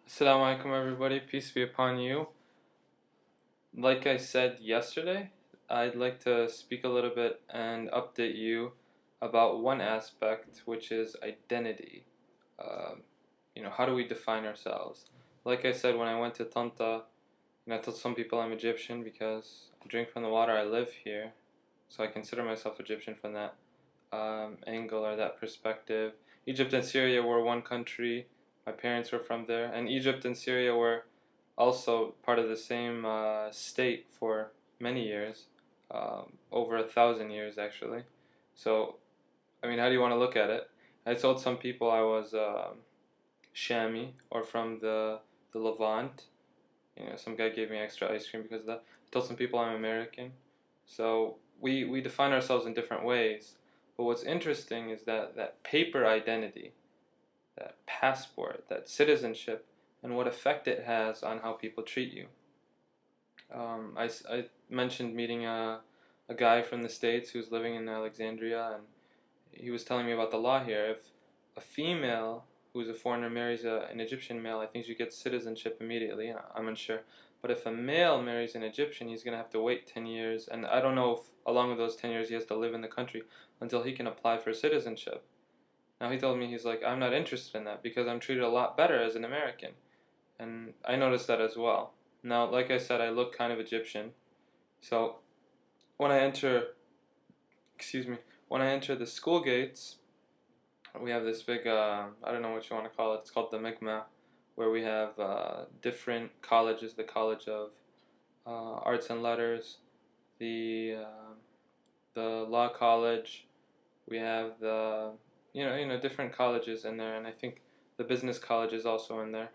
Assalamu alaikum everybody, peace be upon you. Like I said yesterday, I'd like to speak a little bit and update you about one aspect, which is identity. Um, how do we define ourselves? Like I said, when I went to Tanta, I told some people I'm Egyptian because I drink from the water, I live here, so I consider myself Egyptian from that angle or that perspective. Egypt and Syria were one country. My parents were from there, and Egypt and Syria were also part of the same state for many years, over 1,000 years actually. So, how do you want to look at it? I told some people I was Shami or from the Levant. Some guy gave me extra ice cream because of that. I told some people I'm American. So we define ourselves in different ways. But what's interesting is that paper identity, that passport, that citizenship, and what effect it has on how people treat you. I mentioned meeting a guy from the States who's living in Alexandria, and he was telling me about the law here. If a female who's a foreigner marries an Egyptian male, I think she gets citizenship immediately. I'm unsure. But if a male marries an Egyptian, he's going to have to wait 10 years. And I don't know if along with those 10 years he has to live in the country until he can apply for citizenship. Now he told me, he's like, I'm not interested in that because I'm treated a lot better as an American. And I noticed that as well. Now, like I said, I look kind of Egyptian. So when I enter, excuse me, when I enter the school gates, we have this big, I don't know what you want to call it, it's called the Migma, where we have different colleges, the College of Arts and Letters, the Law College, we have the, different colleges in there, and I think the Business College is also in there.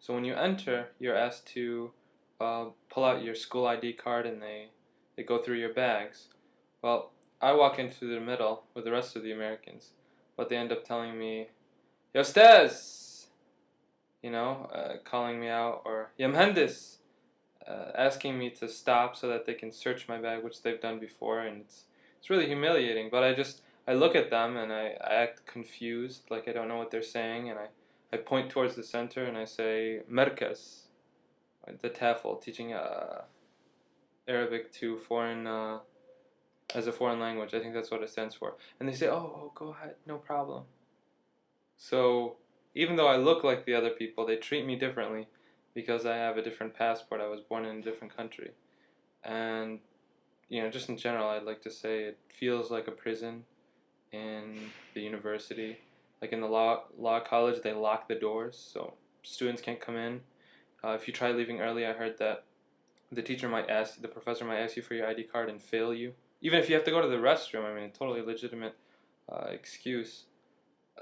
So when you enter, you're asked to pull out your school ID card, and they go through your bags. Well, I walk into the middle with the rest of the Americans, but they end up telling me, Yostes, calling me out, or Yamhendis, asking me to stop so that they can search my bag, which they've done before, and it's really humiliating. But I look at them and I act confused, like I don't know what they're saying, and I point towards the center and I say Merkez, the TEFL, teaching Arabic to foreign as a foreign language. I think that's what it stands for. And they say, oh, go ahead, no problem. So even though I look like the other people, they treat me differently because I have a different passport. I was born in a different country. And, just in general, I'd like to say it feels like a prison in the university. Like in the law college, they lock the doors, so students can't come in. If you try leaving early, I heard that the professor might ask you for your ID card and fail you. Even if you have to go to the restroom, a totally legitimate excuse.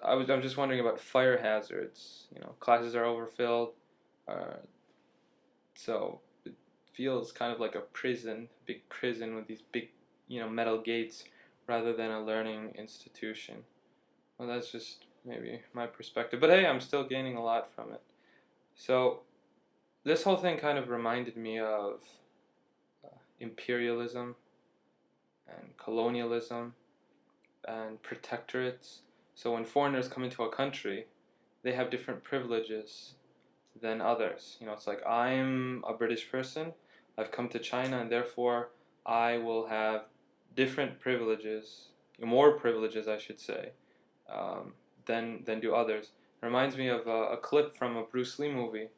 I'm just wondering about fire hazards. Classes are overfilled, so it feels kind of like a prison, big prison with these big, metal gates, rather than a learning institution. Well, that's just maybe my perspective, but hey, I'm still gaining a lot from it. So this whole thing kind of reminded me of imperialism and colonialism and protectorates. So when foreigners come into a country, they have different privileges than others. It's like, I'm a British person, I've come to China, and therefore I will have different privileges, more privileges I should say, than do others. It reminds me of a clip from a Bruce Lee movie,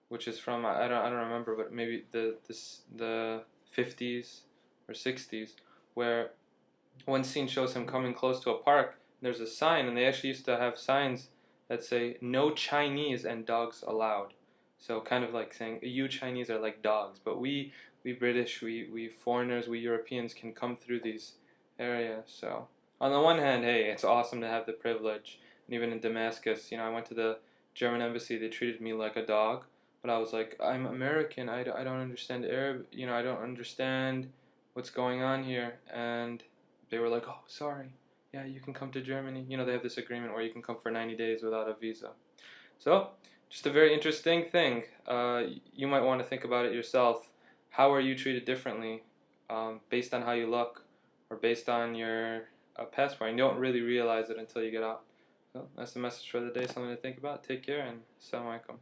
which is from, I don't remember, but maybe the 50s or 60s, where one scene shows him coming close to a park. There's a sign, and they actually used to have signs that say "No Chinese and dogs allowed." So kind of like saying you Chinese are like dogs, but we British, we foreigners, we Europeans can come through these areas. So on the one hand, hey, it's awesome to have the privilege. And even in Damascus, I went to the German embassy. They treated me like a dog, but I was like, I'm American. I don't understand Arab. I don't understand what's going on here. And they were like, oh, sorry. Yeah, you can come to Germany. They have this agreement where you can come for 90 days without a visa. So, just a very interesting thing. You might want to think about it yourself. How are you treated differently based on how you look or based on your passport? And you don't really realize it until you get out. So, that's the message for the day. Something to think about. Take care, and assalamu alaikum.